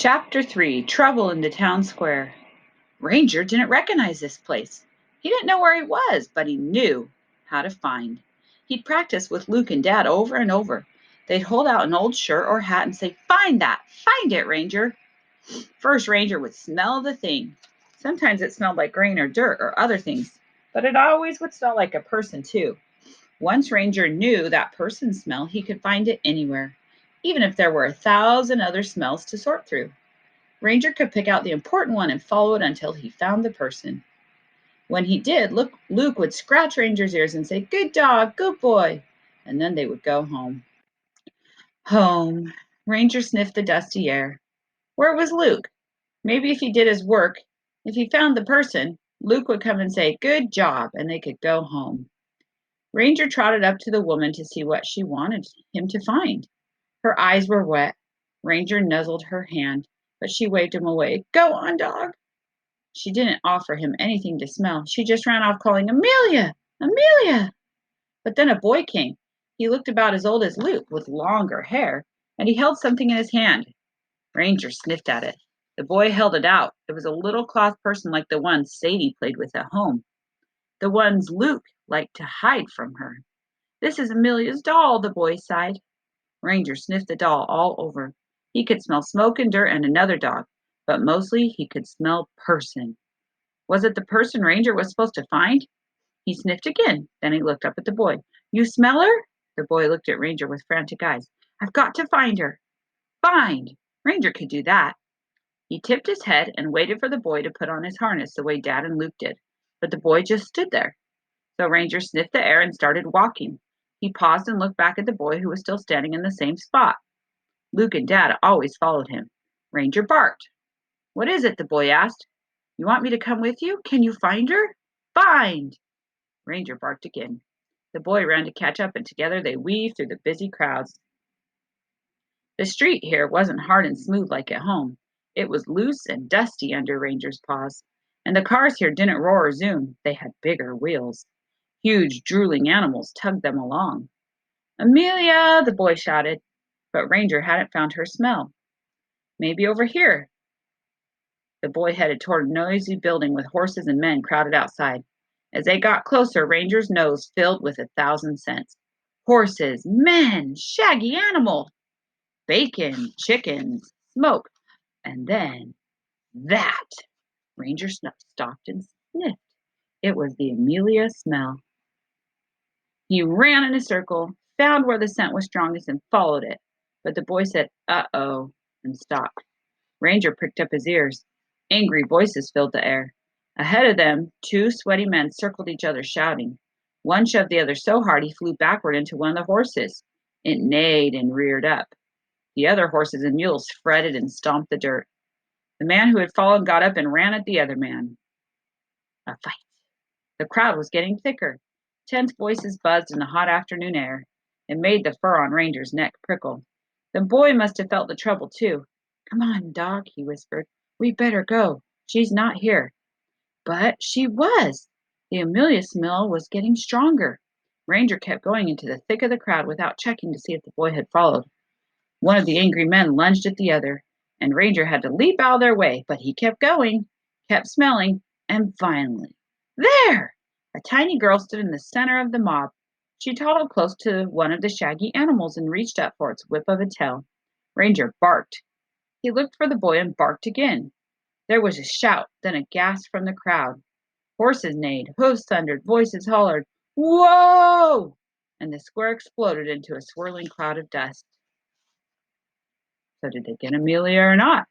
Chapter 3, Trouble in the Town Square. Ranger didn't recognize this place. He didn't know where he was, but he knew how to find. He'd practiced with Luke and Dad over and over. They'd hold out an old shirt or hat and say, "Find that! Find it, Ranger!" First, Ranger would smell the thing. Sometimes it smelled like grain or dirt or other things, but it always would smell like a person, too. Once Ranger knew that person smell, he could find it anywhere, even if there were 1,000 other smells to sort through. Ranger could pick out the important one and follow it until he found the person. When he did, Luke would scratch Ranger's ears and say, "Good dog, good boy," and then they would go home. Home. Ranger sniffed the dusty air. Where was Luke? Maybe if he did his work, if he found the person, Luke would come and say, "Good job," and they could go home. Ranger trotted up to the woman to see what she wanted him to find. Her eyes were wet. Ranger nuzzled her hand, but she waved him away. "Go on, dog." She didn't offer him anything to smell. She just ran off calling, "Amelia! Amelia!" But then a boy came. He looked about as old as Luke, with longer hair, and he held something in his hand. Ranger sniffed at it. The boy held it out. It was a little cloth person like the ones Sadie played with at home, the ones Luke liked to hide from her. "This is Amelia's doll," the boy sighed. Ranger sniffed the doll all over. He could smell smoke and dirt and another dog, but mostly he could smell person. Was it the person Ranger was supposed to find? He sniffed again. Then he looked up at the boy. "You smell her?" The boy looked at Ranger with frantic eyes. "I've got to find her." Find! Ranger could do that. He tipped his head and waited for the boy to put on his harness the way Dad and Luke did. But the boy just stood there. So Ranger sniffed the air and started walking. He paused and looked back at the boy who was still standing in the same spot. Luke and Dad always followed him. Ranger barked. "What is it?" the boy asked. "You want me to come with you? Can you find her?" "Find!" Ranger barked again. The boy ran to catch up, and together they weaved through the busy crowds. The street here wasn't hard and smooth like at home. It was loose and dusty under Ranger's paws. And the cars here didn't roar or zoom. They had bigger wheels. Huge, drooling animals tugged them along. "Amelia!" the boy shouted. But Ranger hadn't found her smell. "Maybe over here." The boy headed toward a noisy building with horses and men crowded outside. As they got closer, Ranger's nose filled with 1,000 scents. Horses, men, shaggy animal, bacon, chickens, smoke, and then that. Ranger stopped and sniffed. It was the Amelia smell. He ran in a circle, found where the scent was strongest, and followed it. But the boy said, "Uh-oh," and stopped. Ranger pricked up his ears. Angry voices filled the air. Ahead of them, two sweaty men circled each other, shouting. One shoved the other so hard he flew backward into one of the horses. It neighed and reared up. The other horses and mules fretted and stomped the dirt. The man who had fallen got up and ran at the other man. A fight. The crowd was getting thicker. Tense voices buzzed in the hot afternoon air. It made the fur on Ranger's neck prickle. The boy must have felt the trouble, too. "Come on, dog," he whispered. "We better go. She's not here." But she was. The Amelia smell was getting stronger. Ranger kept going into the thick of the crowd without checking to see if the boy had followed. One of the angry men lunged at the other, and Ranger had to leap out of their way, but he kept going, kept smelling, and finally, there! A tiny girl stood in the center of the mob. She toddled close to one of the shaggy animals and reached up for its whip of a tail. Ranger barked. He looked for the boy and barked again. There was a shout, then a gasp from the crowd. Horses neighed, hoofs thundered, voices hollered, "Whoa!" And the square exploded into a swirling cloud of dust. So did they get Amelia or not?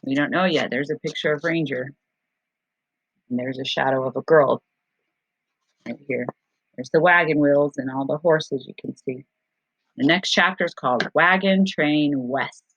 We don't know yet. There's a picture of Ranger. And there's a shadow of a girl right here. There's the wagon wheels and all the horses you can see. The next chapter is called Wagon Train West.